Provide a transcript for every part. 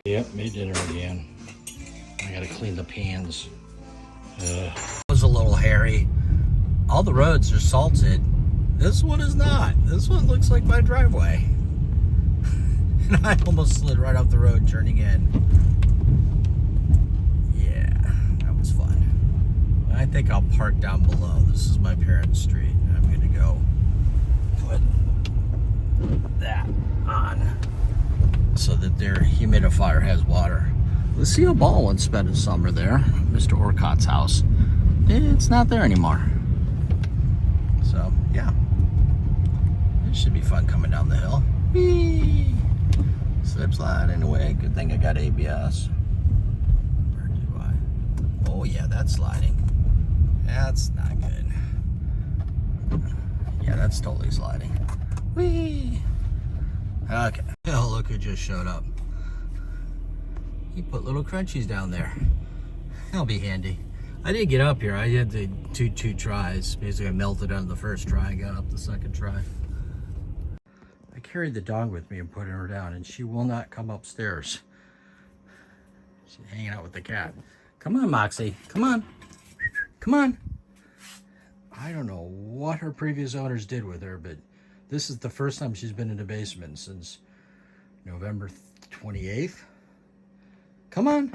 Yep, made dinner again. I gotta clean the pans. It was a little hairy. All the roads are salted. This one is not. This one looks like my driveway. And I almost slid right off the road turning in. Yeah, that was fun. I think I'll park down below. This is my parents' street. I'm gonna go put that on so that their humidifier has water. Lucille Ball once spent a summer there, Mr. Orcott's house. It's not there anymore. So, yeah. It should be fun coming down the hill. Whee! Slip slide anyway. Good thing I got ABS. Where do I? Oh, yeah, that's sliding. That's not good. Yeah, that's totally sliding. Whee! Okay. Oh, look who just showed up. He put little crunchies down there. That'll be handy. I didn't get up here. I had to do two tries. Basically, I melted on the first try and got up the second try. I carried the dog with me and put her down, and she will not come upstairs. She's hanging out with the cat. Come on, Moxie. Come on. Come on. I don't know what her previous owners did with her, but this is the first time she's been in the basement since November 28th. Come on.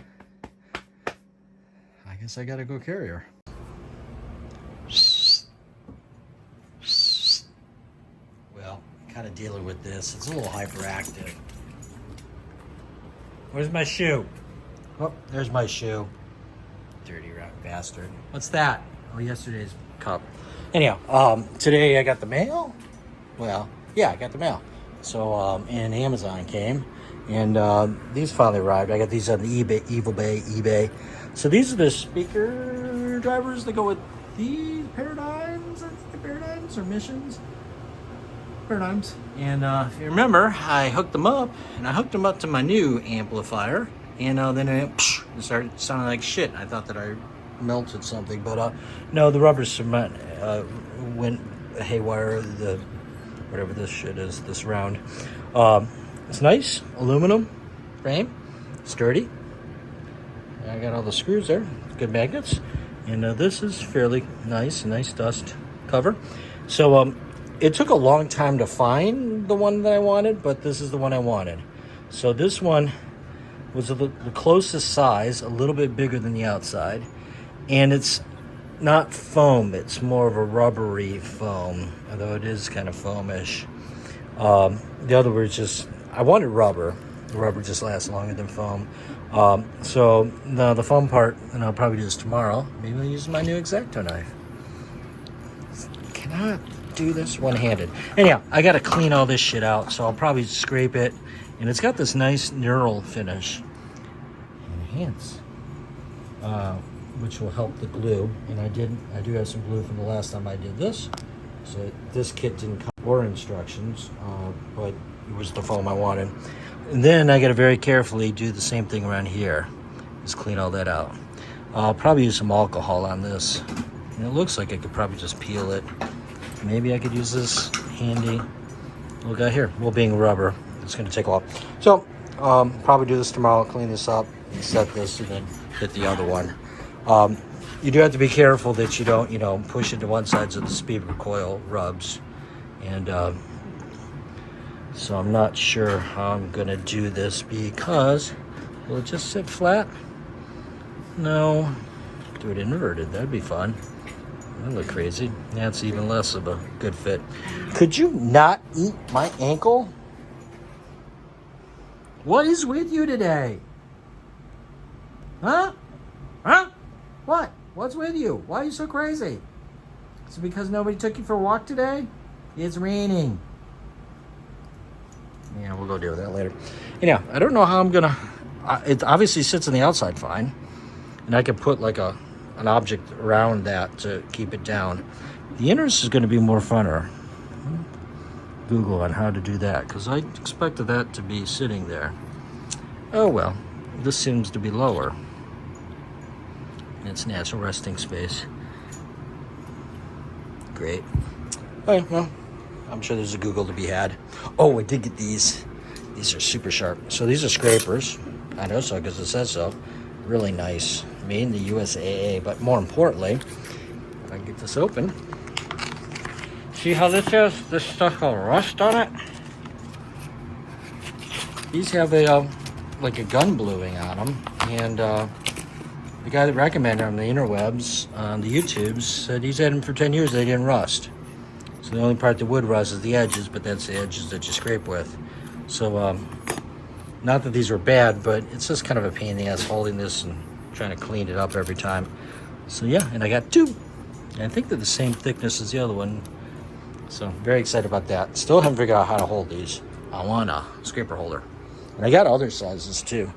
I guess I gotta go carry her. Well, kind of dealing with this. It's a little hyperactive. Where's my shoe? Oh, there's my shoe. Dirty rock bastard. What's that? Oh, yesterday's cup. Anyhow, today I got the mail. Well, yeah, I got the mail. So, and Amazon came, and these finally arrived. I got these on the eBay. So these are the speaker drivers that go with these Paradigms. I think Paradigms or Missions. Paradigms. And if you remember, I hooked them up, and I hooked them up to my new amplifier, and then it started sounding like shit. I thought that I melted something, but no, the rubber cement went haywire. The whatever this shit is, this round. It's nice, aluminum frame, sturdy. I got all the screws there, good magnets. And this is fairly nice dust cover. So it took a long time to find the one that I wanted, but this is the one I wanted. So this one was the closest size, a little bit bigger than the outside. And it's not foam, it's more of a rubbery foam, although it is kind of foamish. The other was just, I wanted rubber. The rubber just lasts longer than foam. So the foam part, and I'll probably do this tomorrow. Maybe I'll use my new X-Acto knife. Cannot do this one-handed. Anyhow, I got to clean all this shit out, so I'll probably scrape it. And it's got this nice knurl finish. Enhance. Which will help the glue. And I do have some glue from the last time I did this. So this kit didn't come or instructions, but it was the foam I wanted. And then I got to very carefully do the same thing around here. Just clean all that out. I'll probably use some alcohol on this. And it looks like I could probably just peel it. Maybe I could use this handy little guy here. Well, being rubber, it's going to take a while. So probably do this tomorrow, clean this up, and set this, and then hit the other one. You do have to be careful that you don't, push it to one side so the speaker coil rubs. And so I'm not sure how I'm gonna do this because will it just sit flat? No. Do it inverted, that'd be fun. That look crazy. That's even less of a good fit. Could you not eat my ankle? What is with you today? Huh? Huh? What? What's with you? Why are you so crazy? Is it because nobody took you for a walk today? It's raining. Yeah, we'll go deal with that later. Anyhow, I don't know how I'm gonna... it obviously sits on the outside fine. And I could put like an object around that to keep it down. The inners is going to be more funner. Google on how to do that, because I expected that to be sitting there. Oh well, this seems to be lower. It's natural resting space. Great. All right, well, I'm sure there's a Google to be had. Oh, I did get these. These are super sharp. So these are scrapers. I know so because it says so. Really nice. Made in the USAA, but more importantly, if I can get this open. See how this has this stuff called rust on it? These have a like a gun bluing on them, and the guy that recommended them on the interwebs, on the YouTubes, said he's had them for 10 years. They didn't rust. So the only part that would rust is the edges, but that's the edges that you scrape with. So not that these were bad, but it's just kind of a pain in the ass holding this and trying to clean it up every time. So yeah, and I got two. And I think they're the same thickness as the other one. So very excited about that. Still haven't figured out how to hold these. I want a scraper holder. And I got other sizes too.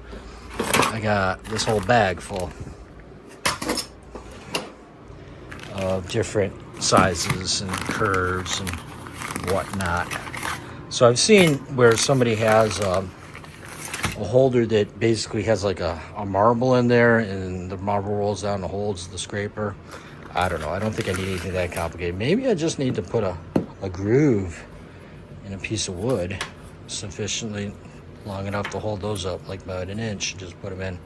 I got this whole bag full of different sizes and curves and whatnot. So I've seen where somebody has a holder that basically has like a marble in there, and the marble rolls down and holds the scraper. I don't know. I don't think I need anything that complicated. Maybe I just need to put a groove in a piece of wood sufficiently long enough to hold those up like about an inch. Just put them in.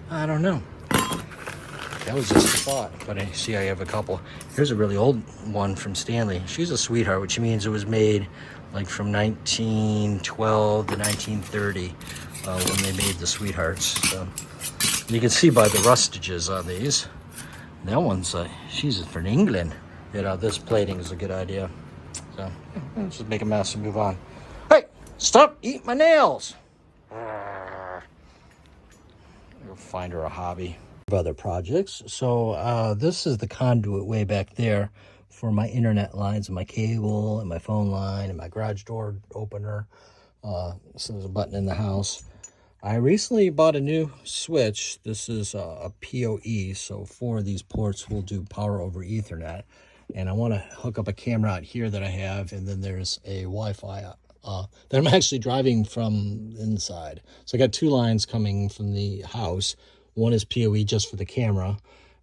I don't know. That was just a thought, but I see I have a couple. Here's a really old one from Stanley. She's a sweetheart, which means it was made like from 1912 to 1930 when they made the sweethearts. So you can see by the rustages on these. That one's she's from England. You know, this plating is a good idea. So let's just make a mess and move on. Hey, stop eating my nails. I'll find her a hobby. Other projects. So this is the conduit way back there for my internet lines and my cable and my phone line and my garage door opener. So there's a button in the house. I recently bought a new switch. This is a PoE, so 4 of these ports will do power over Ethernet. And I want to hook up a camera out here that I have, and then there's a Wi-Fi that I'm actually driving from inside. So I got 2 lines coming from the house. One is PoE just for the camera,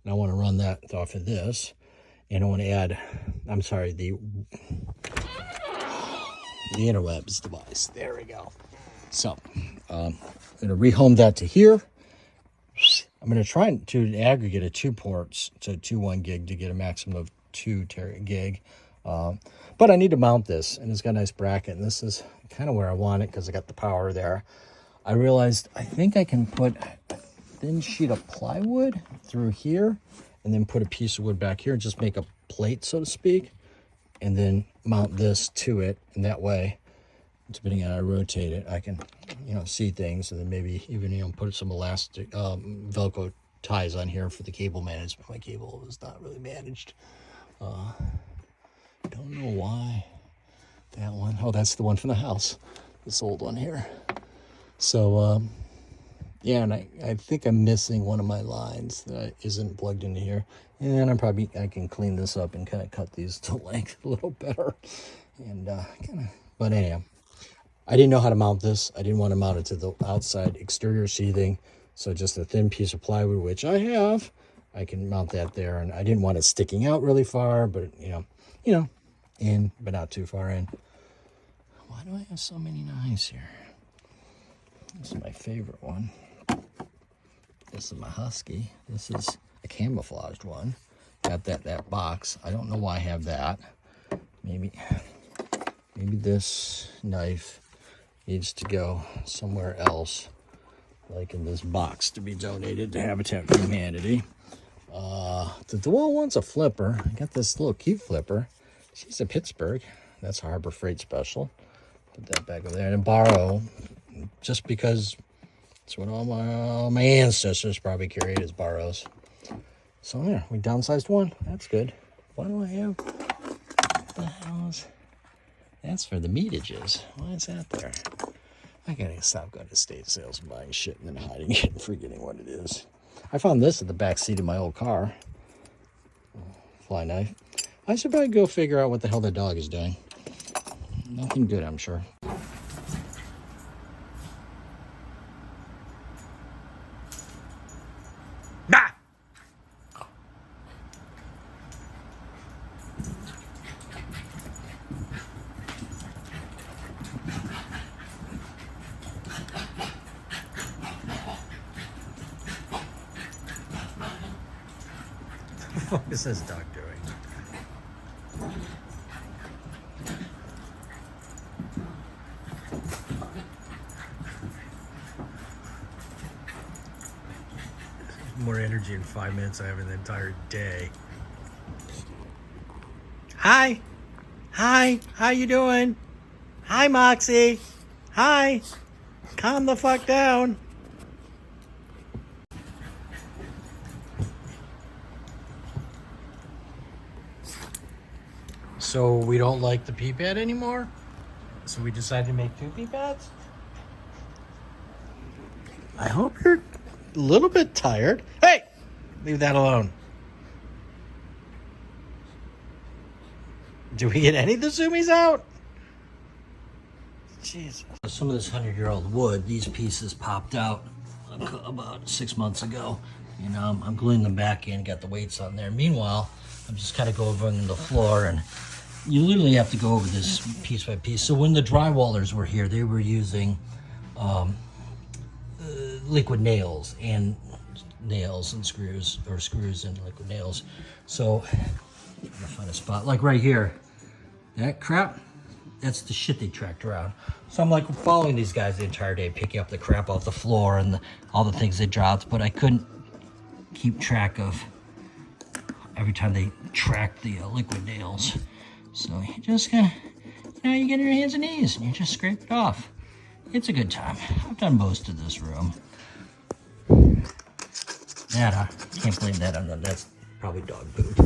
and I want to run that off of this. And I want to add, I'm sorry, the interwebs device. There we go. So I'm going to rehome that to here. I'm going to try to aggregate a 2 ports to 2.1 gig to get a maximum of 2 gig. But I need to mount this, and it's got a nice bracket, and this is kind of where I want it because I got the power there. I realized I think I can put a thin sheet of plywood through here and then put a piece of wood back here and just make a plate, so to speak, and then mount this to it. And that way, depending on how I rotate it, I can, see things, and then maybe even, put some elastic, Velcro ties on here for the cable management. My cable is not really managed. Don't know why. That one, oh, that's the one from the house. This old one here. So, yeah, and I think I'm missing one of my lines that isn't plugged into here. And I can clean this up and kind of cut these to length a little better. And but anyhow, I didn't know how to mount this. I didn't want to mount it to the outside exterior sheathing. So just a thin piece of plywood, which I have, I can mount that there. And I didn't want it sticking out really far, but in, but not too far in. Why do I have so many knives here? This is my favorite one. This is my Husky. This is a camouflaged one. Got that box. I don't know why I have that. Maybe maybe this knife needs to go somewhere else, like in this box to be donated to Habitat for Humanity. The DeWalt one's a flipper. I got this little cute flipper. She's a Pittsburgh. That's Harbor Freight Special. Put that back over there and borrow, just because it's what all my ancestors probably carried as borrows. So yeah, we downsized one. That's good. Why do I have? What the hell is? That's for the meatages. Why is that there? I gotta stop going to estate sales and buying shit and then hiding it and forgetting what it is. I found this at the back seat of my old car. Fly knife. I should probably go figure out what the hell the dog is doing. Nothing good, I'm sure. Nah! What is this dog doing? More energy in 5 minutes I have in the entire day. Hi. Hi. How you doing? Hi, Moxie. Hi. Calm the fuck down. So we don't like the pee pad anymore? So we decided to make 2 pee pads? I hope you're a little bit tired. Hey! Leave that alone. Do we get any of the zoomies out? Jeez. Some of this 100-year-old wood, these pieces popped out about 6 months ago. You know, I'm gluing them back in, got the weights on there. Meanwhile, I'm just kind of going the floor, and you literally have to go over this piece by piece. So when the drywallers were here, they were using liquid nails and screws, or screws and liquid nails. So I'm gonna find a spot like right here. That crap, that's the shit they tracked around. So I'm like following these guys the entire day, picking up the crap off the floor and all the things they dropped, but I couldn't keep track of every time they tracked the liquid nails. So you just kind of, you get on your hands and knees and you just scrape it off. It's a good time. I've done most of this room. That, I can't blame that on that. That's probably dog poop.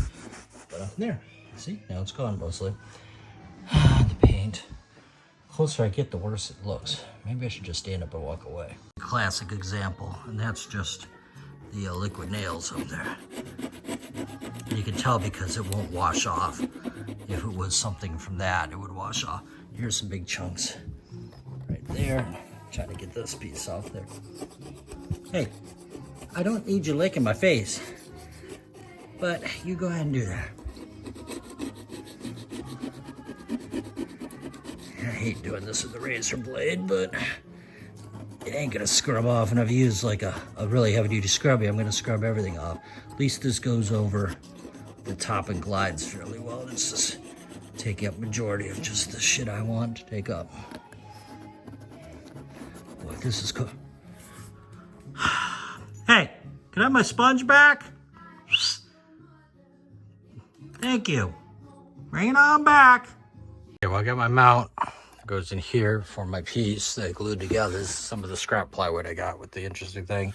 But there, see, now it's gone mostly. The paint. The closer I get, the worse it looks. Maybe I should just stand up and walk away. Classic example, and that's just the liquid nails up there. You can tell because it won't wash off. If it was something from that, it would wash off. Here's some big chunks right there. Trying to get this piece off there. Hey, I don't need you licking my face, but you go ahead and do that. I hate doing this with the razor blade, but it ain't gonna scrub off, and I've used like a really heavy duty scrubby. I'm gonna scrub everything off. At least this goes over the top and glides fairly well. It's just taking up majority of just the shit I want to take up. Boy, this is cool. Hey, can I have my sponge back? Thank you. Bring it on back. Okay, well, I got my mount. It goes in here for my piece that I glued together. This is some of the scrap plywood I got with the interesting thing.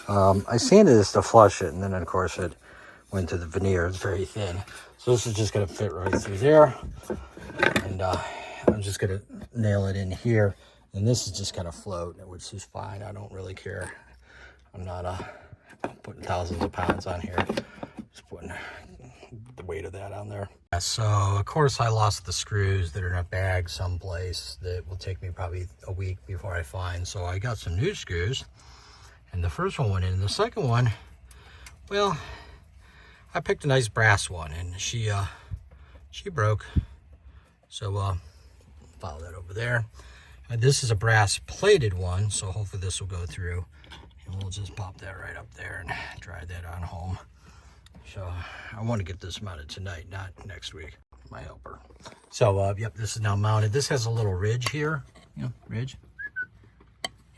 I sanded this to flush it, and then of course it went to the veneer. It's very thin. So this is just gonna fit right through there. And I'm just gonna nail it in here. And this is just gonna float, which is fine. I don't really care. I'm not putting thousands of pounds on here. Just putting the weight of that on there. So of course I lost the screws that are in a bag someplace that will take me probably a week before I find. So I got some new screws, and the first one went in. The second one, well, I picked a nice brass one, and she broke. So follow that over there. And this is a brass plated one, so hopefully this will go through, and we'll just pop that right up there and dry that on home. So I want to get this mounted tonight, not next week. my helper. So, yep, this is now mounted. This has a little ridge here, ridge.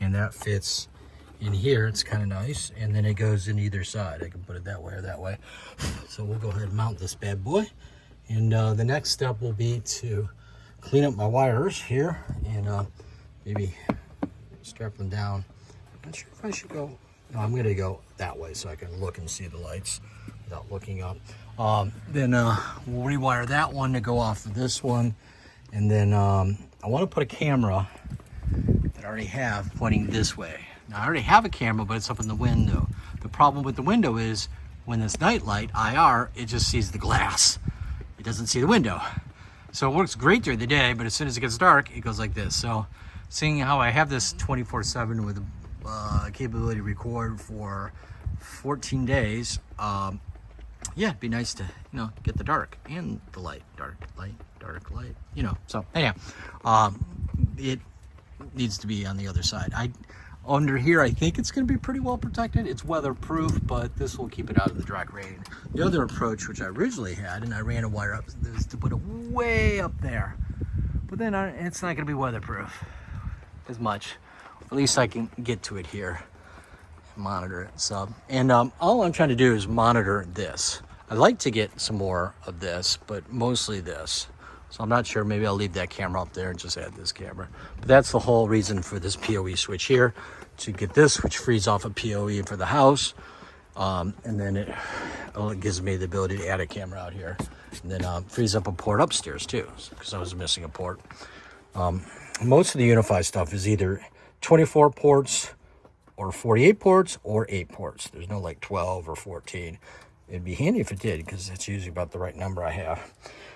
And that fits in here. It's kind of nice. And then it goes in either side. I can put it that way or that way. So we'll go ahead and mount this bad boy. And the next step will be to clean up my wires here and maybe strap them down. I'm not sure if I should go. No, I'm going to go that way so I can look and see the lights without looking up. Then we'll rewire that one to go off of this one. And then I want to put a camera that I already have pointing this way. Now I already have a camera, but it's up in the window. The problem with the window is when it's night light, IR, it just sees the glass. It doesn't see the window. So it works great during the day, but as soon as it gets dark, it goes like this. So seeing how I have this 24/7 with capability to record for 14 days, yeah, it'd be nice to, get the dark and the light. Dark light, So anyhow, it needs to be on the other side. Under here, I think it's going to be pretty well protected. It's weatherproof, but this will keep it out of the direct rain. The other approach, which I originally had, and I ran a wire up, is to put it way up there. But then it's not going to be weatherproof as much. At least I can get to it here, monitor it. So, and all I'm trying to do is monitor this. I'd like to get some more of this, but mostly this. So I'm not sure, maybe I'll leave that camera up there and just add this camera. But that's the whole reason for this PoE switch here, to get this, which frees off a PoE for the house. And then it gives me the ability to add a camera out here. And then frees up a port upstairs too, because I was missing a port. Most of the UniFi stuff is either 24 ports or 48 ports or 8 ports. There's no like 12 or 14. It'd be handy if it did, because it's usually about the right number I have.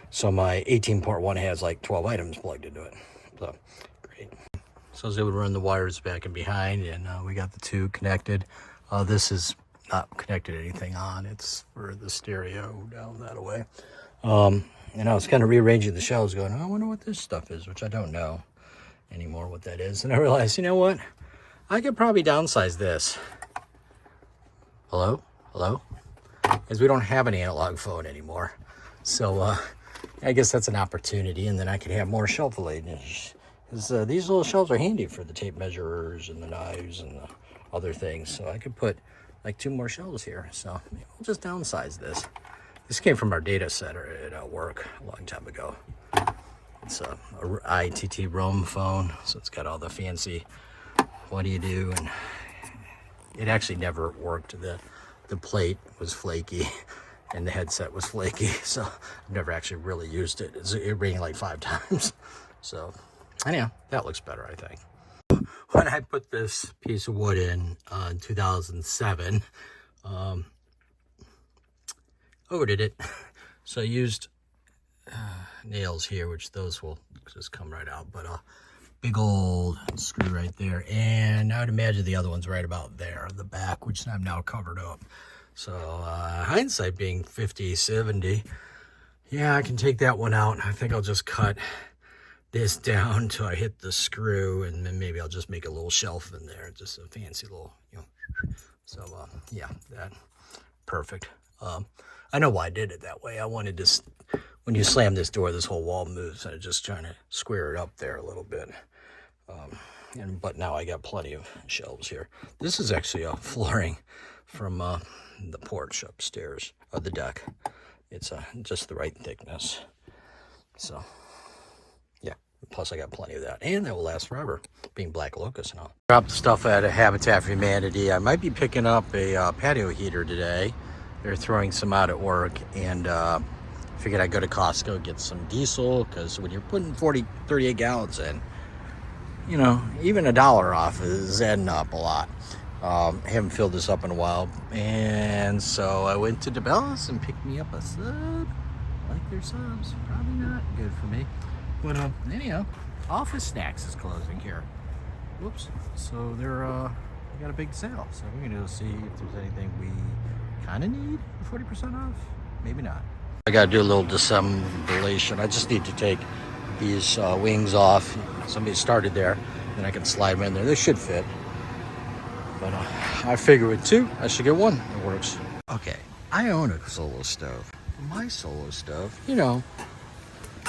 So my 18 port one has like 12 items plugged into it. So great. So I was able to run the wires back and behind, and we got the two connected. This is not connected to anything on. It's for the stereo down that way. And I was kind of rearranging the shelves going, I wonder what this stuff is, which I don't know anymore what that is. And I realized, you know what? I could probably downsize this. Hello? Because we don't have an analog phone anymore. So I guess that's an opportunity, and then I could have more shelf lateness. These little shelves are handy for the tape measurers and the knives and the other things. So I could put like 2 more shelves here. So maybe we'll just downsize this. This came from our data center at work a long time ago. It's a ITT Roam phone, so it's got all the fancy what do you do, and it actually never worked. The plate was flaky and the headset was flaky, so I've never actually really used it. It rang like 5 times. So anyhow, that looks better, I think. When I put this piece of wood in 2007, overdid it. So I used nails here, which those will just come right out, but big old screw right there, and I would imagine the other one's right about there, the back, which I've now covered up. So hindsight being 50-70, yeah, I can take that one out. I think I'll just cut this down until I hit the screw, and then maybe I'll just make a little shelf in there, just a fancy little, So yeah, that perfect. I know why I did it that way. I wanted to, when you slam this door, this whole wall moves. I'm just trying to square it up there a little bit. But now I got plenty of shelves here. This is actually a flooring from the porch upstairs of the deck. It's just the right thickness. So yeah, plus I got plenty of that, and that will last forever, being black locust and all. Dropped stuff at a Habitat for Humanity. I might be picking up a patio heater today. They're throwing some out at work, and figured I'd go to Costco, get some diesel, because when you're putting 38 gallons in, even $1 off is adding up a lot. Haven't filled this up in a while, and so I went to DeBellis and picked me up a sub. I like their subs. Probably not good for me, but anyhow, Office Snacks is closing here. Whoops. So they're they got a big sale, so we're gonna go see if there's anything we kind of need 40% off. Maybe not. I gotta do a little disassemblation. I just need to take these wings off. Somebody started there, then I can slide them in there. They should fit. But I figure with 2, I should get 1. It works. Okay, I own a Solo stove. My Solo stove,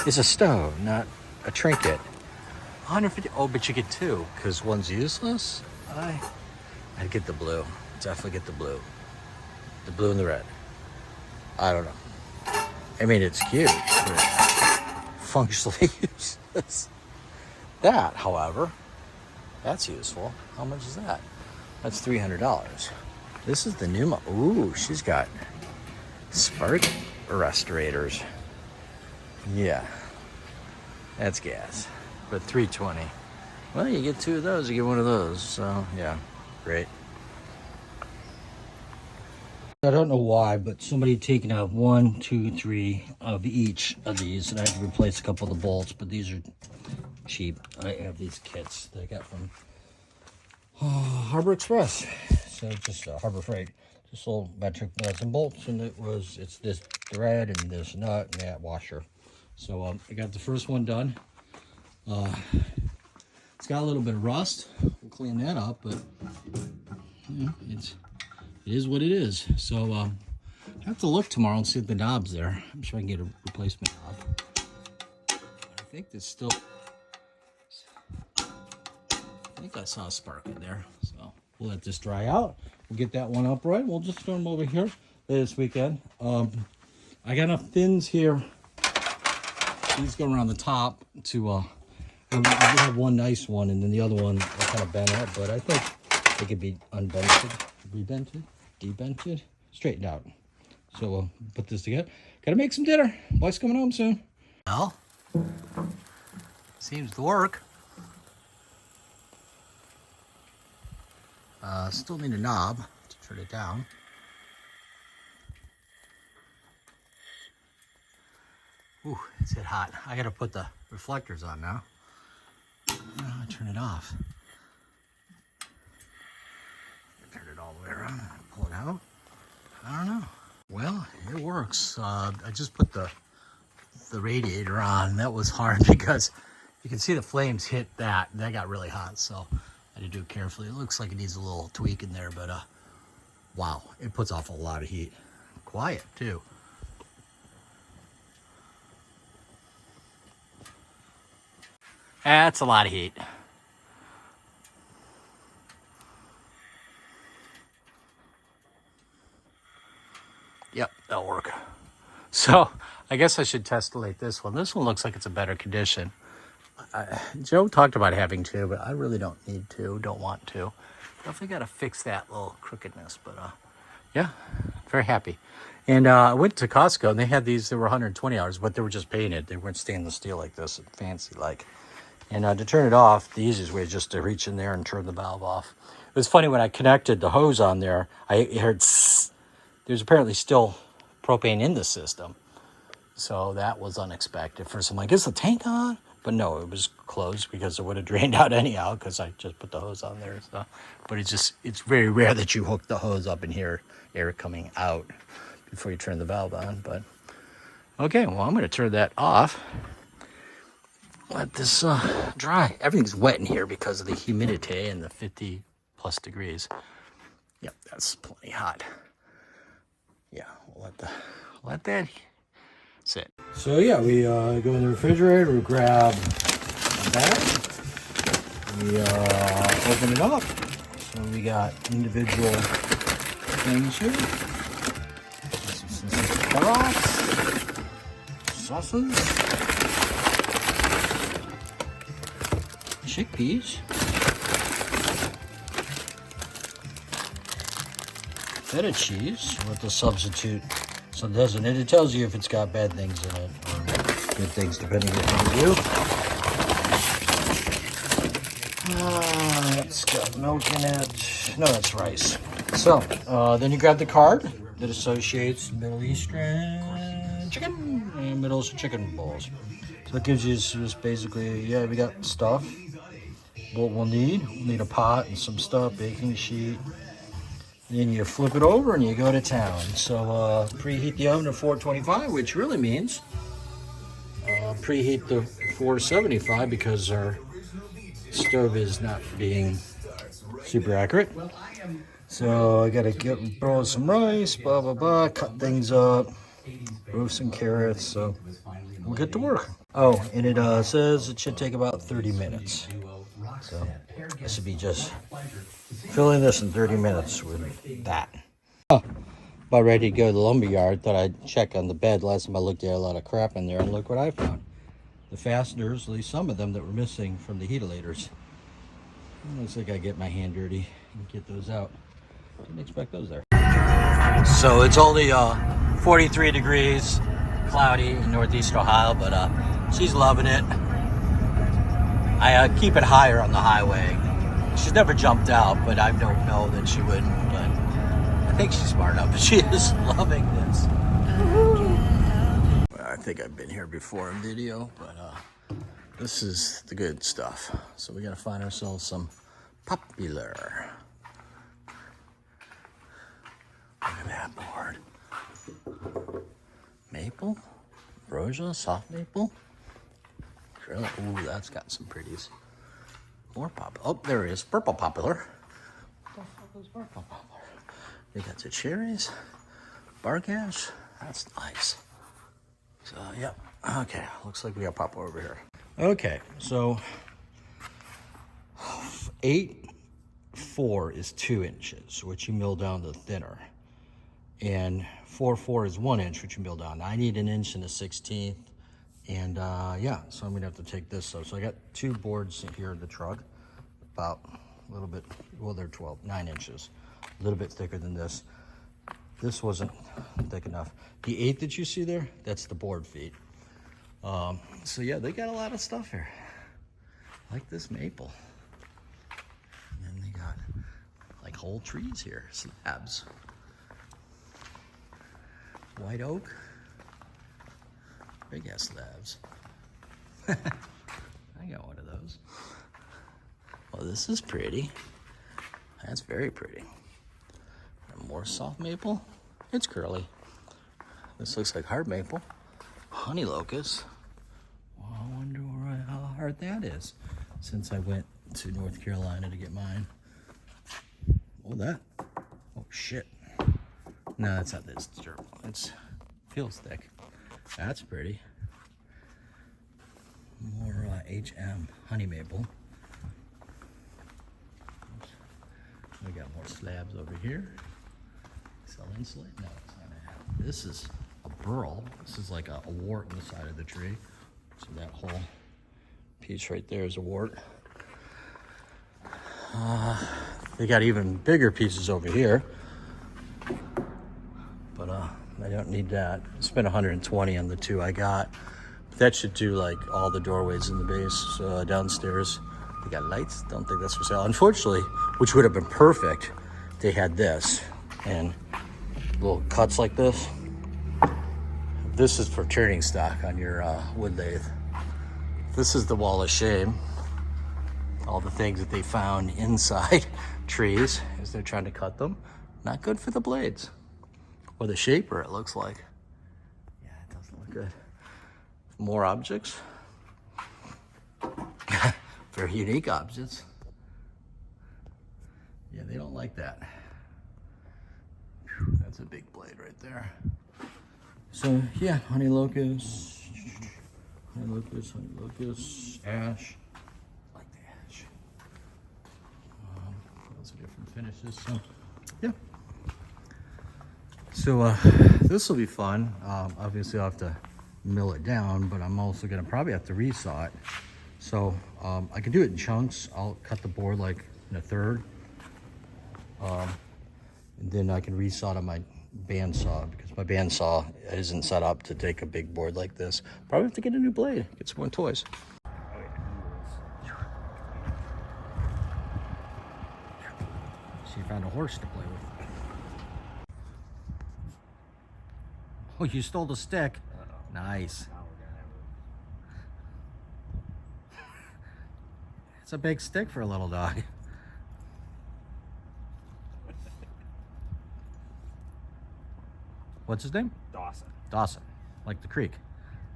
It's a stove, not a trinket. 150. Oh, but you get two because one's useless. I'd get the blue. Definitely get the blue. The blue and the red. I don't know. I mean, it's cute, but functionally useless. That, however, that's useful. How much is that? That's $300. This is the new one. Ooh, she's got spark restorators. Yeah, that's gas. But $320. Well, you get two of those, you get one of those. So, yeah, great. I don't know why, but somebody had taken out 1, 2, 3 of each of these, and I had to replace a couple of the bolts, but these are cheap. I have these kits that I got from Harbor Express. So just Harbor Freight. Just sold metric nuts and bolts, and it's this thread and this nut and that washer. So I got the first one done. It's got a little bit of rust. We'll clean that up, but you know, it is what it is. So I have to look tomorrow and see if the knob's there. I'm sure I can get a replacement knob. I think there's still. I think I saw a spark in there. So we'll let this dry out. We'll get that one upright. We'll just throw them over here this weekend. I got enough fins here. These go around the top to. I have one nice one, and then the other one I kind of bent up, but I think they could be unbented, rebented, debented, straightened out. So we'll put this together. Gotta make some dinner. Wife's coming home soon. Well, seems to work. Still need a knob to turn it down. Ooh, it's hit hot. I gotta put the reflectors on now. Turn it off. Turn it all the way around and pull it out. I don't know. Well, it works. I just put the radiator on. That was hard because you can see the flames hit that. That got really hot, so I had to do it carefully. It looks like it needs a little tweak in there, but wow, it puts off a lot of heat. Quiet too. That's a lot of heat. Yep, that'll work. So I guess I should testillate this one. This one looks like it's a better condition. Joe talked about having to, but I really don't need to, don't want to. Definitely got to fix that little crookedness, but yeah, very happy. And I went to Costco and they had these, they were $120, but they were just painted. They weren't stainless steel like this, fancy like. And to turn it off, the easiest way is just to reach in there and turn the valve off. It was funny when I connected the hose on there, I heard tss. There's apparently still propane in the system. So that was unexpected. First I'm like, is the tank on? But no, it was closed because it would have drained out anyhow because I just put the hose on there. So, but it's very rare that you hook the hose up and hear air coming out before you turn the valve on. But okay, well, I'm going to turn that off. Let this dry. Everything's wet in here because of the humidity and the 50 plus degrees. Yep, that's plenty hot. Yeah, we'll let that sit. So yeah, we go in the refrigerator, we grab a bag, we open it up. So we got individual things here. Some carrots, sauces, chickpeas, feta cheese with the substitute. So doesn't it? It tells you if it's got bad things in it or good things, depending on what you do. It's got milk in it. No, that's rice. So then you grab the card that associates Middle Eastern chicken and Middle Eastern chicken balls. So it gives you just basically, yeah, we got stuff. What we'll need a pot and some stuff, baking sheet. Then you flip it over and you go to town. So preheat the oven to 425, which really means preheat the 475 because our stove is not being super accurate. So I gotta boil some rice, blah blah blah, cut things up, roast some carrots. So we'll get to work. Oh, and it says it should take about 30 minutes. So this should be just filling this in 30 minutes with that. Oh, about ready to go to the lumberyard. Thought I'd check on the bed. Last time I looked, there a lot of crap in there, and look what I found. The fasteners, at least some of them that were missing from the heatilators. Looks like I get my hand dirty and get those out. Didn't expect those there. So it's only 43 degrees, cloudy in Northeast Ohio, but she's loving it. I keep it higher on the highway. She's never jumped out, but I don't know that she wouldn't. But I think she's smart enough, but she is loving this. I think I've been here before in video, but this is the good stuff. So we gotta find ourselves some popular. Look at that board. Maple, ambrosia, soft maple. Acrylic. Ooh, that's got some pretties. More pop. Oh, there it is. Purple popular. What the fuck is purple popular? They got the cherries. Bargash. That's nice. So, yep. Okay. Looks like we got poplar over here. Okay. So, 8-4 is 2 inches, which you mill down to thinner. And 4-4 is 1 inch, which you mill down. I need 1 inch and a 1/16. And yeah, so I'm gonna have to take this up. So I got 2 boards here in the truck, about a little bit, well, they're 9 inches, a little bit thicker than this. This wasn't thick enough. The 8 that you see there, that's the board feet. So yeah, they got a lot of stuff here. I like this maple. And then they got like whole trees here, slabs. White oak. Big ass slabs. I got one of those. Well, this is pretty. That's very pretty. And more soft maple. It's curly. This looks like hard maple. Honey locust. Well, I wonder how hard that is since I went to North Carolina to get mine. Oh, that. Oh, shit. No, that's not this durable. It feels thick. That's pretty. More HM honey maple. Oops. We got more slabs over here. Cell insulate? No, it's not a hat. This is a burl. This is like a wart on the side of the tree. So that whole piece right there is a wart. They got even bigger pieces over here. But I don't need that. I spent 120 on the 2 I got. But that should do like all the doorways in the base downstairs. They got lights. Don't think that's for sale. Unfortunately, which would have been perfect, they had this and little cuts like this. This is for turning stock on your wood lathe. This is the wall of shame. All the things that they found inside trees as they're trying to cut them. Not good for the blades. Or the shaper, it looks like. Yeah, it doesn't look good. More objects. Very unique objects. Yeah, they don't like that. Whew, that's a big blade right there. So, yeah, honey locust. Honey locust, ash. I like the ash. Lots of different finishes, so, yeah. So this will be fun. Obviously I'll have to mill it down, but I'm also gonna probably have to resaw it. So I can do it in chunks. I'll cut the board like in a third. And then I can resaw it on my bandsaw because my bandsaw isn't set up to take a big board like this. Probably have to get a new blade, get some more toys. So you found a horse to play with. Oh, you stole the stick. Nice. It's a big stick for a little dog. What's his name? Dawson. Dawson. Like the creek.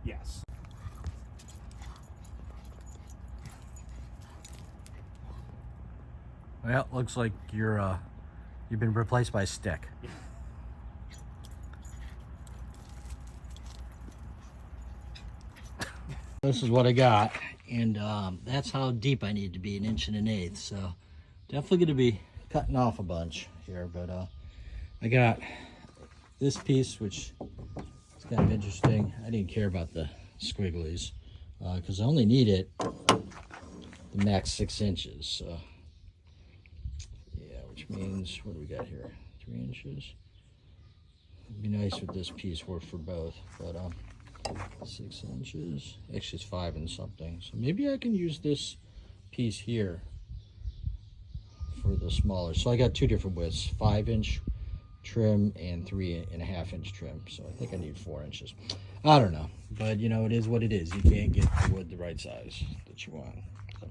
Yes. Well, looks like you've been replaced by a stick. Yeah. This is what I got, and that's how deep I need to be, 1.125 inches. So definitely going to be cutting off a bunch here, but I got this piece, which is kind of interesting. I didn't care about the squigglies because I only need it the max 6 inches. So yeah, which means, what do we got here? 3 inches. It'd be nice with this piece work for both, but 6 inches. Actually, it's 5 and something. So maybe I can use this piece here for the smaller. So I got 2 different widths: 5-inch trim and 3.5-inch trim. So I think I need 4 inches. I don't know, but you know, it is what it is. You can't get the wood the right size that you want. So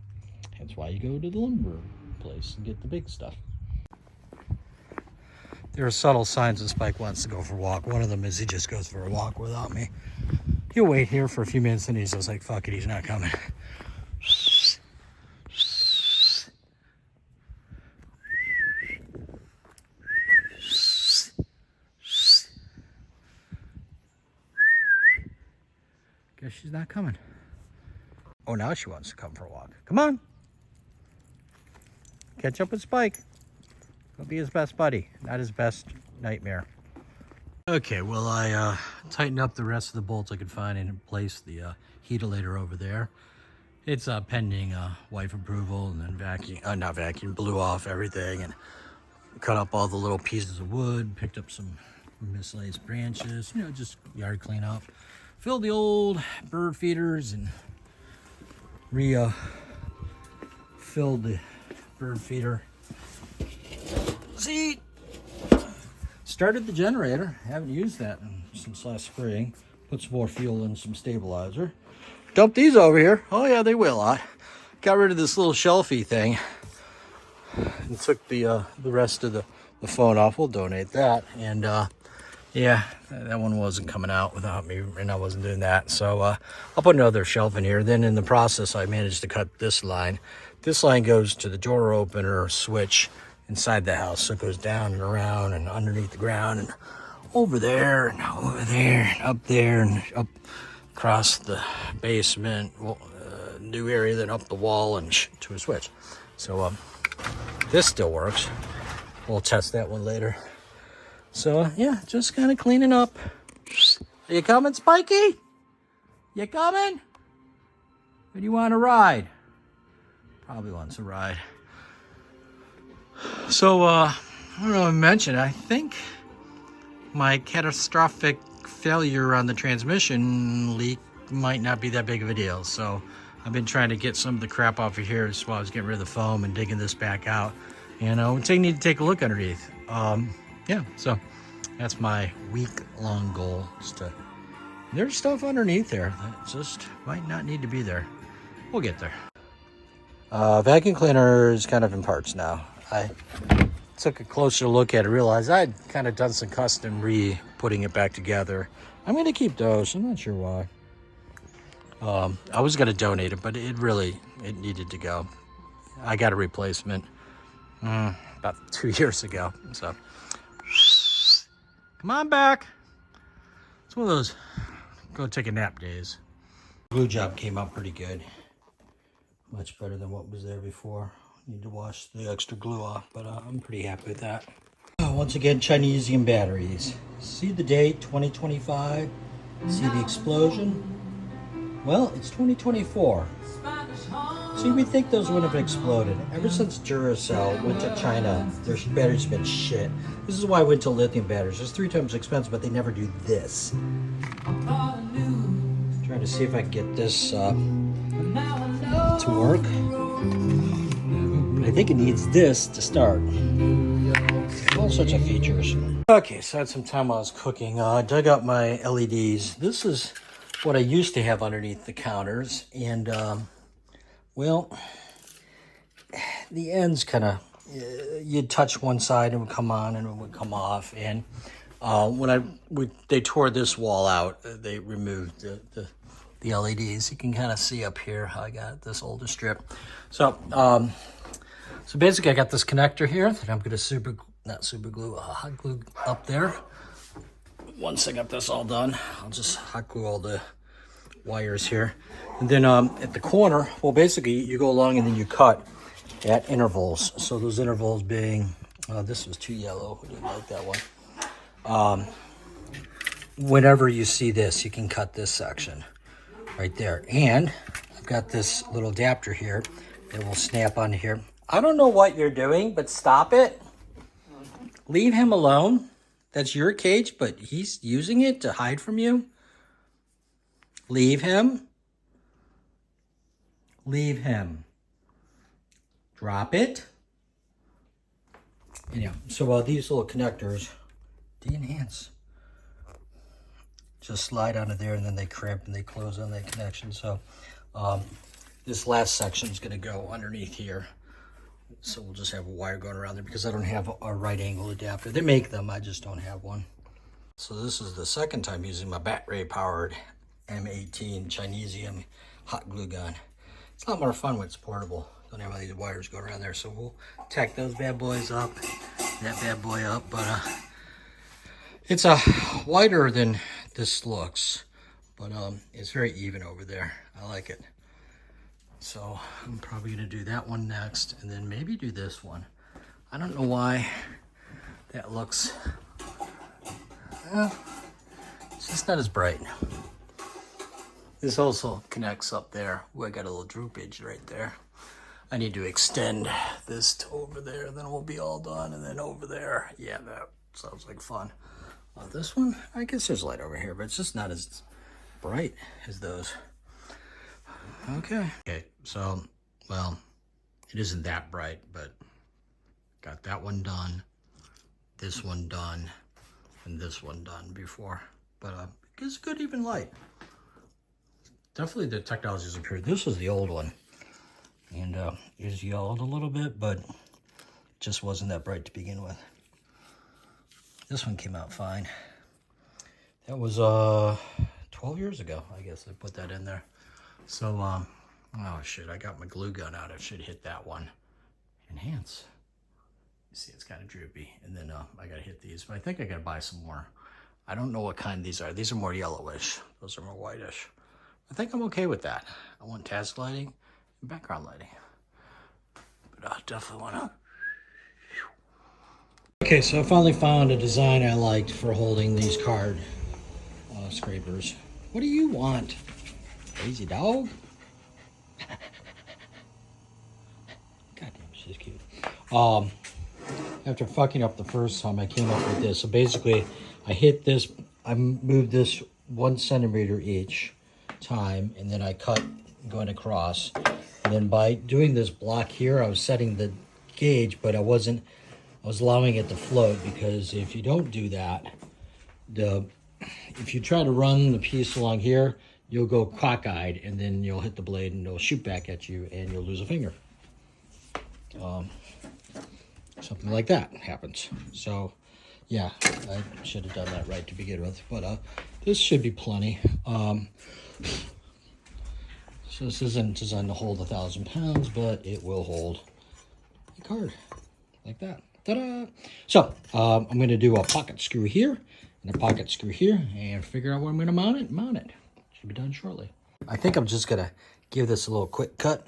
that's why you go to the lumber place and get the big stuff. There are subtle signs that Spike wants to go for a walk. One of them is he just goes for a walk without me. He'll wait here for a few minutes and he's just like, fuck it, he's not coming. Guess she's not coming. Oh, now she wants to come for a walk. Come on. Catch up with Spike. He'll be his best buddy, not his best nightmare. Okay, well, I tightened up the rest of the bolts I could find and placed the heatilator over there. It's pending wife approval, and then blew off everything and cut up all the little pieces of wood, picked up some miscellaneous branches, you know, just yard cleanup. Filled the old bird feeders and filled the bird feeder seat. Started the generator. Haven't used that since last spring. Put some more fuel in, some stabilizer. Dumped these over here. Oh yeah, they weigh a lot. Got rid of this little shelfie thing and took the rest of the phone off. We'll donate that. And yeah, that one wasn't coming out without me, and I wasn't doing that. So I'll put another shelf in here. Then in the process, I managed to cut this line. This line goes to the door opener switch inside the house. So it goes down and around and underneath the ground and over there and over there and up there and up across the basement, new area, then up the wall and to a switch. So this still works. We'll test that one later. So yeah, just kind of cleaning up. Are you coming, Spiky? You coming? Or do you want a ride? Probably wants a ride. So I don't know if I mentioned, I think my catastrophic failure on the transmission leak might not be that big of a deal. So I've been trying to get some of the crap off of here as well as getting rid of the foam and digging this back out. You know, we need to take a look underneath. Yeah, so that's my week-long goal. There's stuff underneath there that just might not need to be there. We'll get there. Vacuum cleaner is kind of in parts now. I took a closer look at it, realized I'd kind of done some custom putting it back together. I'm going to keep those. I'm not sure why. I was going to donate it, but it needed to go. I got a replacement about 2 years ago. So come on back. It's one of those go take a nap days. Glue job came out pretty good. Much better than what was there before. Need to wash the extra glue off, but I'm pretty happy with that. Once again, Chinesium batteries. See the date, 2025. See the explosion? Well, it's 2024. See, we think those would have exploded. Ever since Duracell went to China, their batteries have been shit. This is why I went to lithium batteries. It's 3 times expensive, but they never do this. Trying to see if I can get this to work. I think it needs this to start. All sorts of features. Okay, so I had some time while I was cooking. I dug out my LEDs. This is what I used to have underneath the counters. And, well, the ends kind of, you'd touch one side and it would come on and it would come off. And they tore this wall out, they removed the LEDs. You can kind of see up here how I got this older strip. So basically I got this connector here that I'm going to hot glue up there. Once I got this all done, I'll just hot glue all the wires here. And then at the corner, well, basically you go along and then you cut at intervals. So those intervals being, this was too yellow. We didn't like that one. Whenever you see this, you can cut this section right there. And I've got this little adapter here that will snap onto here. I don't know what you're doing, but stop it. Leave him alone. That's your cage, but he's using it to hide from you. Leave him. Leave him. Drop it. Anyhow, so these little connectors, de-enhance, just slide onto there and then they crimp and they close on that connection. So this last section is going to go underneath here. So we'll just have a wire going around there because I don't have a right angle adapter. They make them, I just don't have one. So this is the second time using my battery powered M18 Chinesium hot glue gun. It's a lot more fun when it's portable. Don't have all these wires going around there. So we'll tack those bad boys up, that bad boy up. But it's wider than this looks, but it's very even over there. I like it. So I'm probably gonna do that one next and then maybe do this one. I don't know why that looks, it's just not as bright. This also connects up there. Ooh, I got a little droopage right there. I need to extend this to over there, then we'll be all done. And then over there, yeah, that sounds like fun. This one, I guess there's light over here, but it's just not as bright as those. Okay, so, well, it isn't that bright, but got that one done, this one done, and this one done before. But it gives good even light. Definitely the technology has improved. This was the old one, and it was yellowed a little bit, but it just wasn't that bright to begin with. This one came out fine. That was 12 years ago, I guess I put that in there. So, oh shit, I got my glue gun out. I should hit that one. Enhance. You see, it's kind of droopy. And then I gotta hit these, but I think I gotta buy some more. I don't know what kind these are. These are more yellowish. Those are more whitish. I think I'm okay with that. I want task lighting and background lighting. But I definitely wanna. Okay, so I finally found a design I liked for holding these card scrapers. What do you want? Lazy dog? Goddamn, she's cute. After fucking up the first time, I came up with this. So basically, I hit this, I moved this 1 centimeter each time, and then I cut going across. And then by doing this block here, I was setting the gauge, but I was allowing it to float, because if you don't do that, if you try to run the piece along here, you'll go cockeyed, and then you'll hit the blade and it'll shoot back at you and you'll lose a finger. Something like that happens. So yeah, I should have done that right to begin with, but this should be plenty. So this isn't designed to hold 1,000 pounds, but it will hold a card like that. Ta-da! So I'm going to do a pocket screw here and a pocket screw here and figure out where I'm going to mount it. Should be done shortly. I think I'm just going to give this a little quick cut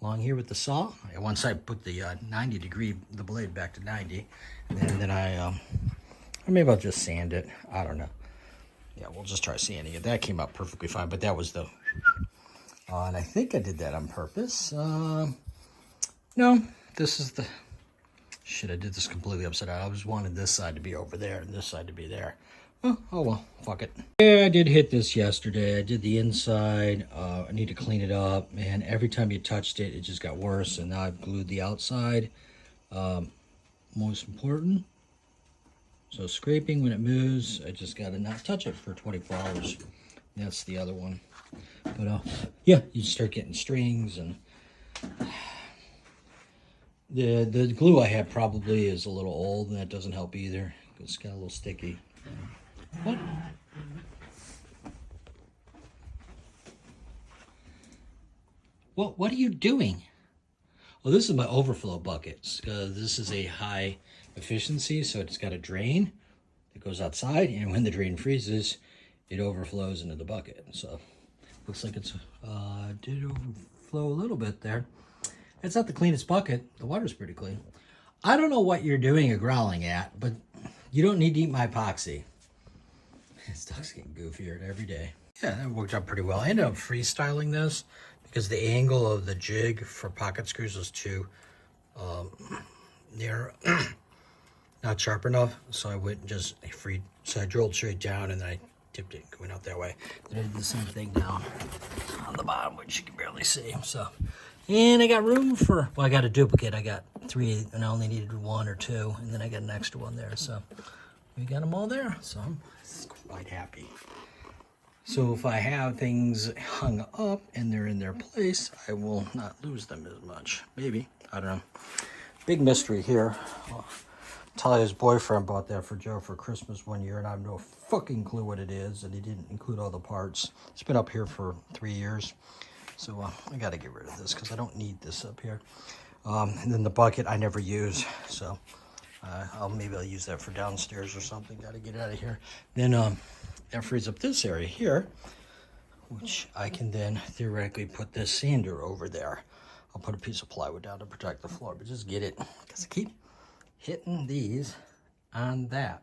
along here with the saw. Once I put the 90 degree, the blade back to 90, and then or maybe I'll just sand it. I don't know. Yeah, we'll just try sanding it. That came out perfectly fine, but that was the, and I think I did that on purpose. No, this is the, shit, I did this completely upside down. I just wanted this side to be over there and this side to be there. Oh well, fuck it. Yeah, I did hit this yesterday. I did the inside. I need to clean it up. And every time you touched it, it just got worse. And now I've glued the outside. Most important. So scraping when it moves, I just got to not touch it for 24 hours. That's the other one. But yeah, you start getting strings, and the glue I have probably is a little old, and that doesn't help either. It's got a little sticky. What are you doing? Well, this is my overflow buckets. This is a high efficiency, so it's got a drain that goes outside, and when the drain freezes, it overflows into the bucket. So Looks like it's did overflow a little bit there. It's not the cleanest bucket. The water's pretty clean. I don't know what you're doing or growling at, but you don't need to eat my epoxy. This dog's getting goofier every day. Yeah, that worked out pretty well. I ended up freestyling this because the angle of the jig for pocket screws was too near, not sharp enough. So I went and just so I drilled straight down and then I tipped it going out that way. Then I did the same thing down on the bottom, which you can barely see. So, and I got room for, well, I got a duplicate. I got 3 and I only needed 1 or 2. And then I got an extra one there. So we got them all there. So I'm quite happy. So if I have things hung up and they're in their place, I will not lose them as much. Maybe. I don't know. Big mystery here. Well, Talia's boyfriend bought that for Joe for Christmas one year, and I have no fucking clue what it is, and he didn't include all the parts. It's been up here for 3 years, so I got to get rid of this because I don't need this up here. And then the bucket I never use, so maybe I'll use that for downstairs or something. Got to get out of here. Then that frees up this area here, which I can then theoretically put this sander over there. I'll put a piece of plywood down to protect the floor, but just get it, because I keep hitting these on that.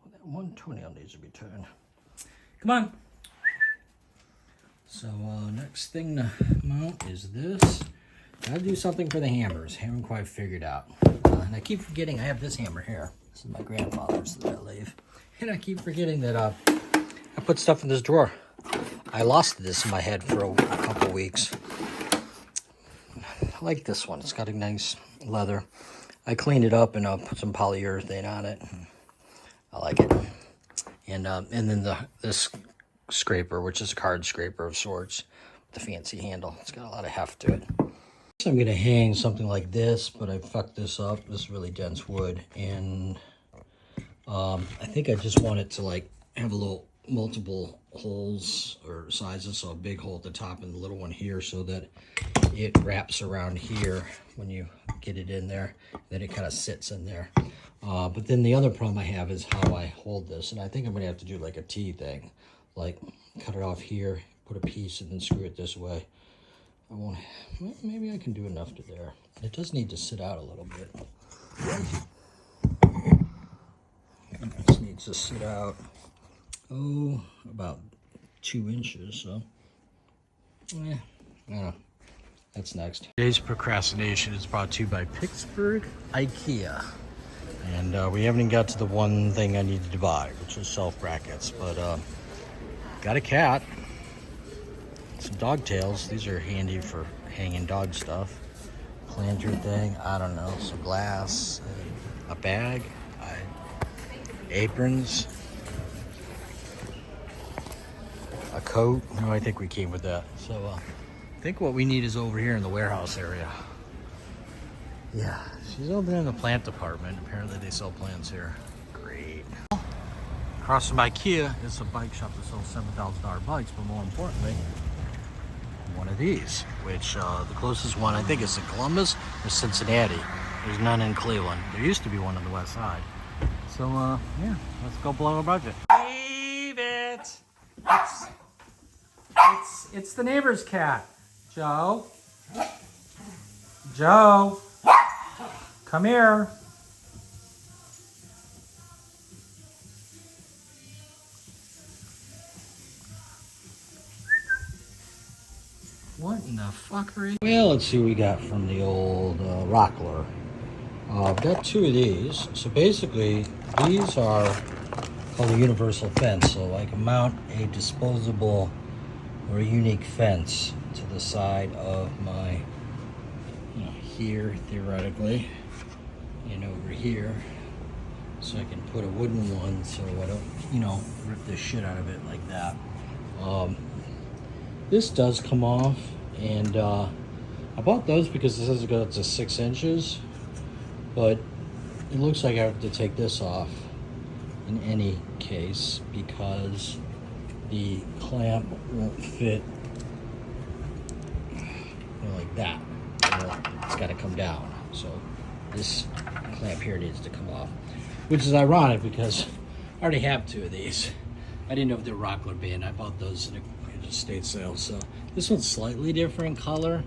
Well, that 120 needs to be turned. Come on. So next thing to mount is this. Gotta do something for the hammers. Haven't quite figured out. And I keep forgetting I have this hammer here. This is my grandfather's that I leave. And I keep forgetting that I put stuff in this drawer. I lost this in my head for a couple weeks. I like this one. It's got a nice leather. I cleaned it up and put some polyurethane on it. I like it. And then this scraper, which is a card scraper of sorts, with the fancy handle. It's got a lot of heft to it. So I'm gonna hang something like this, but I fucked this up. This is really dense wood, and I think I just want it to like have a little multiple holes or sizes, so a big hole at the top and the little one here, so that it wraps around here when you get it in there, then it kind of sits in there. But then the other problem I have is how I hold this, and I think I'm gonna have to do like a T thing, like cut it off here, put a piece, and then screw it this way. I won't, well, maybe I can do enough to there. It does need to sit out a little bit. It just needs to sit out, about 2 inches, so yeah, I don't know. That's next. Today's procrastination is brought to you by Pittsburgh IKEA. And we haven't even got to the one thing I needed to buy, which is shelf brackets, but got a cat, some dog tails. These are handy for hanging dog stuff. Plunger thing, I don't know, some glass, a bag, aprons, a coat. No, I think we came with that. So I think what we need is over here in the warehouse area. Yeah, she's over there in the plant department. Apparently they sell plants here. Great. Across from IKEA is a bike shop that sells $7,000 bikes, but more importantly, one of these, which the closest one I think is in Columbus or Cincinnati. There's none in Cleveland. There used to be one on the west side. So yeah, let's go blow a budget. Leave it. It's the neighbor's cat. Joe. Joe. Come here. What in the fuckery? Well, let's see what we got from the old Rockler. I've got 2 of these. So basically, these are called a universal fence. So I can mount a disposable or a unique fence to the side of my, here theoretically, and over here. So I can put a wooden one so I don't, rip the shit out of it like that. This does come off, and I bought those because this says it goes to 6 inches, but it looks like I have to take this off in any case because the clamp won't fit like that. It's got to come down, so this clamp here needs to come off, which is ironic because I already have 2 of these. I didn't know if they're Rockler band. I bought those in estate sale. So this one's slightly different color,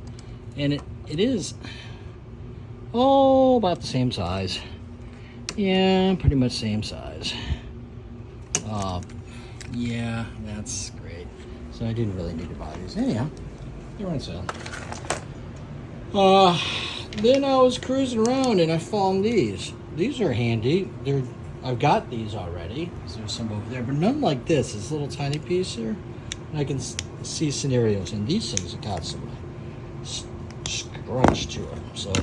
and it is about the same size. Yeah, pretty much same size. Yeah, that's great. So I didn't really need to buy these. Anyhow, they were on sale. Then I was cruising around and I found these. These are handy. I've got these already. So there's some over there, but none like this. This little tiny piece here. And I can see scenarios, and these things have got some scrunch to them. So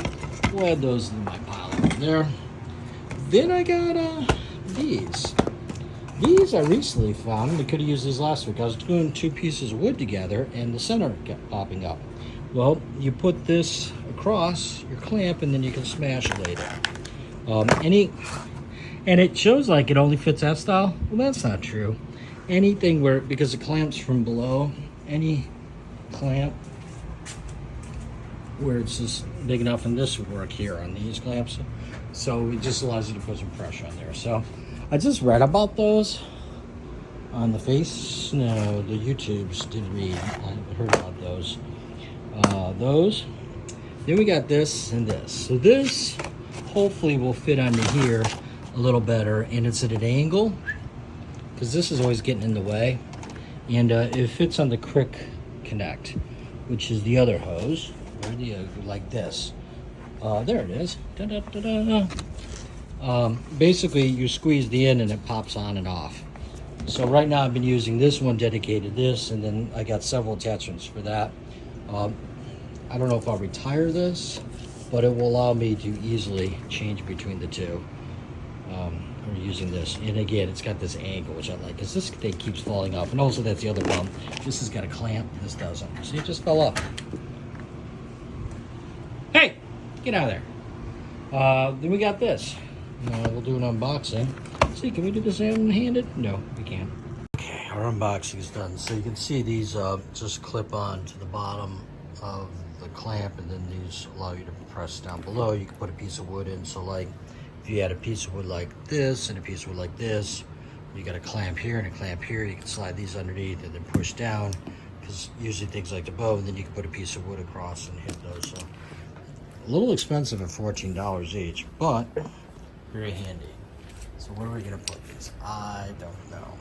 we'll add those in my pile over there. Then I got these. These I recently found. We could have used these last week. I was doing 2 pieces of wood together, and the center kept popping up. Well, you put this across your clamp, and then you can smash later. And it shows like it only fits that style. Well, that's not true. Anything where, because the clamp's from below, any clamp where it's just big enough, and this would work here on these clamps. So it just allows you to put some pressure on there. So I just read about those on the face. No, the YouTubes didn't read. I heard about those. Those. Then we got this and this. So this hopefully will fit onto here a little better, and it's at an angle because this is always getting in the way, and it fits on the Crick Connect, which is the other hose. Where do you like this? There it is. Da, da, da, da. Basically, you squeeze the end and it pops on and off. So right now I've been using this one dedicated to this, and then I got several attachments for that. I don't know if I'll retire this, but it will allow me to easily change between the two. Or using this, and again, it's got this angle, which I like, because this thing keeps falling off. And also, that's the other problem. This has got a clamp, this doesn't. See, it just fell off. Hey, get out of there. Then we got this. We'll do an unboxing. See, can we do this one-handed? No, we can't. Okay, our unboxing is done. So you can see these just clip on to the bottom of the clamp, and then these allow you to press down below. You can put a piece of wood in. So like, if you had a piece of wood like this and a piece of wood like this, you got a clamp here and a clamp here. You can slide these underneath and then push down, because usually things like the bow, and then you can put a piece of wood across and hit those. So a little expensive at $14 each, but very handy. So where are we gonna put these? I don't know.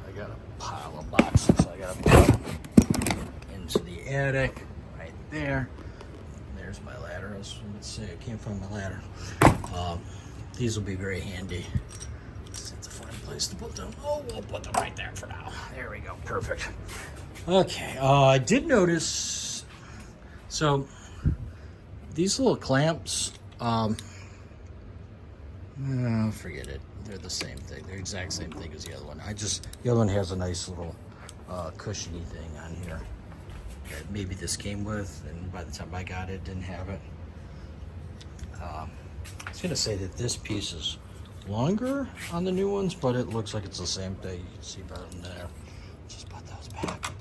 I got a pile of boxes, so I gotta put them into the attic right there. There's my ladder. Let's see, I can't find my ladder. These will be very handy. It's a fine place to put them. Oh, we'll put them right there for now. There we go, perfect. Okay, I did notice, so these little clamps, forget it. They're the same thing. They're the exact same thing as the other one. The other one has a nice little cushiony thing on here that maybe this came with, and by the time I got it, didn't have it. I was gonna say that this piece is longer on the new ones, but it looks like it's the same thing. You can see better than there. Just put those back.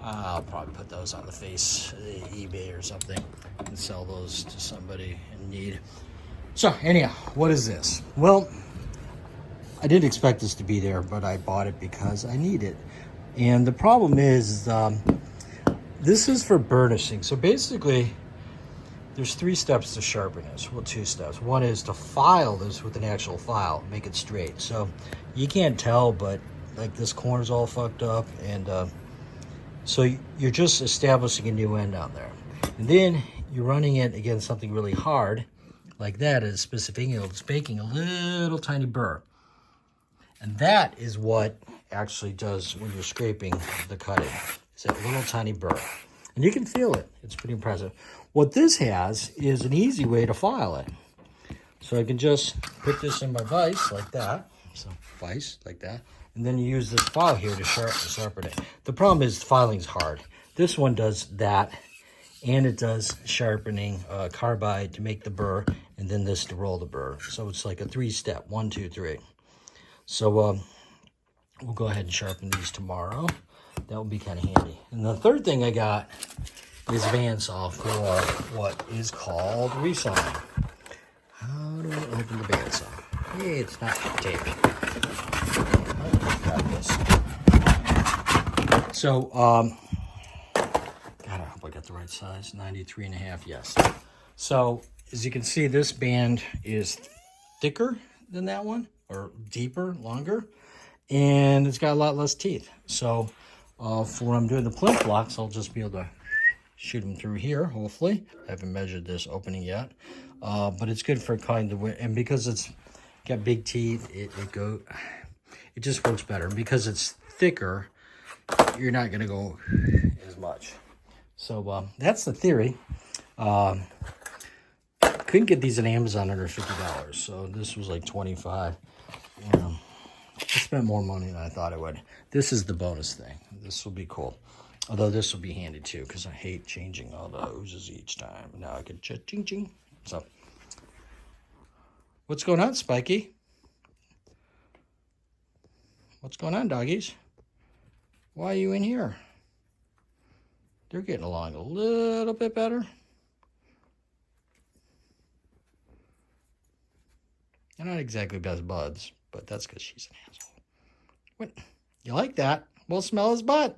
I'll probably put those on the face, eBay or something, and sell those to somebody in need. So anyhow, what is this? Well, I didn't expect this to be there, but I bought it because I need it. And the problem is, this is for burnishing. So basically, there's 3 steps to sharpen this. Well, 2 steps. One is to file this with an actual file, make it straight. So you can't tell, but like this corner's all fucked up, and so you're just establishing a new end on there. And then you're running it against something really hard, like that, at a specific angle. It's making a little tiny burr. And that is what actually does when you're scraping the cutting. It's that little tiny burr. And you can feel it. It's pretty impressive. What this has is an easy way to file it. So I can just put this in my vise like that. So vise like that. And then you use this file here to sharpen it. The problem is filing's hard. This one does that, and it does sharpening carbide to make the burr, and then this to roll the burr. So it's like a 3-step, 1, 2, 3. So we'll go ahead and sharpen these tomorrow. That will be kind of handy. And the third thing I got is bandsaw for what is called resawing. How do I open the bandsaw? Hey, it's not taped. Got this. So, God, I hope I got the right size. 93.5, yes. So, as you can see, this band is thicker than that one, or deeper, longer, and it's got a lot less teeth. So, for when I'm doing the plinth blocks, I'll just be able to shoot them through here, hopefully. I haven't measured this opening yet, but it's good for kind of, and because it's got big teeth, it just works better. Because it's thicker, you're not going to go as much. So that's the theory. Couldn't get these on Amazon under $50, so this was like $25. I spent more money than I thought I would. This is the bonus thing. This will be cool. Although this will be handy too, because I hate changing all the hoses each time. Now I can ching ching. So, what's going on, Spiky? What's going on, doggies? Why are you in here? They're getting along a little bit better. They're not exactly best buds, but that's because she's an asshole. What? You like that? We'll smell his butt.